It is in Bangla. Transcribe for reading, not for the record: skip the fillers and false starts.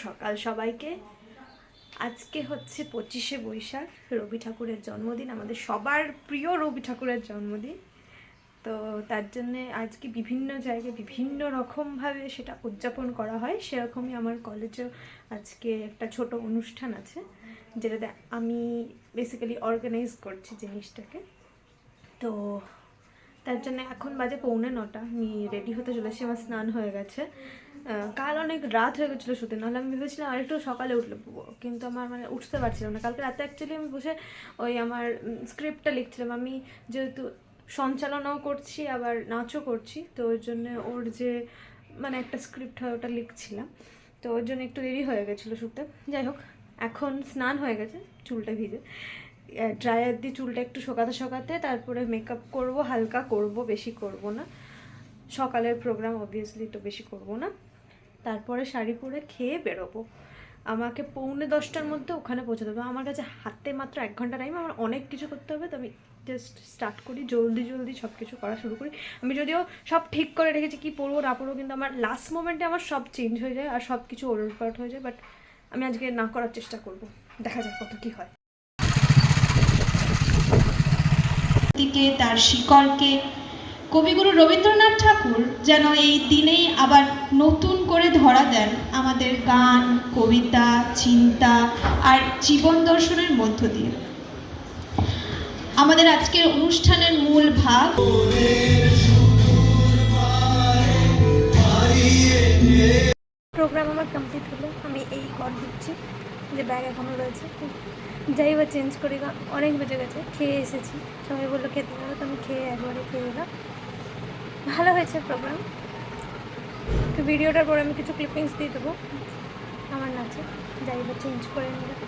সকাল সবাইকে। আজকে হচ্ছে 25শে বৈশাখ, রবি ঠাকুরের জন্মদিন, আমাদের সবার প্রিয় রবি ঠাকুরের জন্মদিন। তো তার জন্যে আজকে বিভিন্ন জায়গায় বিভিন্ন রকমভাবে সেটা উদযাপন করা হয়। সেরকমই আমার কলেজেও আজকে একটা ছোট অনুষ্ঠান আছে, যেটাতে আমি বেসিক্যালি অর্গানাইজ করছি জিনিসটাকে। তো তার জন্য এখন বাজে 8:45, আমি রেডি হতে চলেছি, আমার স্নান হয়ে গেছে। কাল অনেক রাত হয়ে গেছিলো শুতে, নাহলে আমি ভেবেছিলাম আরেকটু সকালে উঠলে, কিন্তু আমার উঠতে পারছিলাম না। কালকে রাতে অ্যাকচুয়ালি আমি বসে ওই আমার স্ক্রিপ্টটা লিখছিলাম। আমি যেহেতু সঞ্চালনাও করছি আবার নাচও করছি, তো ওই জন্য ওর যে একটা স্ক্রিপ্ট হয় ওটা লিখছিলাম, তো ওর জন্য একটু দেরি হয়ে গেছিলো শুতে। যাই হোক, এখন স্নান হয়ে গেছে, চুলটা ভিজে, ড্রায়ার দিয়ে চুলটা একটু শোকাতে তারপরে মেকআপ করব, হালকা করব, বেশি করব না। সকালের প্রোগ্রাম অবভিয়াসলি, তো বেশি করব না। তারপরে শাড়ি পরে খেয়ে বেরোবো। আমাকে 9:45টার মধ্যে ওখানে পৌঁছে দেবো। আমার কাছে হাতে মাত্র 1 ঘন্টা টাইম, আমার অনেক কিছু করতে হবে, তো আমি জাস্ট স্টার্ট করি, জলদি সব কিছু করা শুরু করি। আমি যদিও সব ঠিক করে রেখেছি কি পরবো না পরবো, কিন্তু আমার লাস্ট মোমেন্টে আমার সব চেঞ্জ হয়ে যায় আর সব কিছু ওলটপালট হয়ে যায়। বাট আমি আজকে না করার চেষ্টা করব, দেখা যাক কত কী হয়। তার শিকড়কে কবিগুরু রবীন্দ্রনাথ ঠাকুর যেন এই দিনেই আবার নতুন করে ধরা দেন আমাদের গান, কবিতা, চিন্তা আর জীবন দর্শনের মধ্য দিয়ে। আমাদের আজকের অনুষ্ঠানের মূল ভাগ প্রোগ্রাম আমার কমপ্লিট হলো। আমি এই কর দিচ্ছি যে ব্যাগ এখনও রয়েছে, যাই বা চেঞ্জ করি, অনেক বেজে গেছে। খেয়ে এসেছি, সবাই বললো খেতে যাবো, তো আমি একবারে খেয়ে এলাম। ভালো হয়েছে প্রোগ্রাম। তো ভিডিওটার পরে আমি কিছু ক্লিপিংস দিয়ে দেবো আমার নাচে, যাই বা চেঞ্জ করে নিলাম।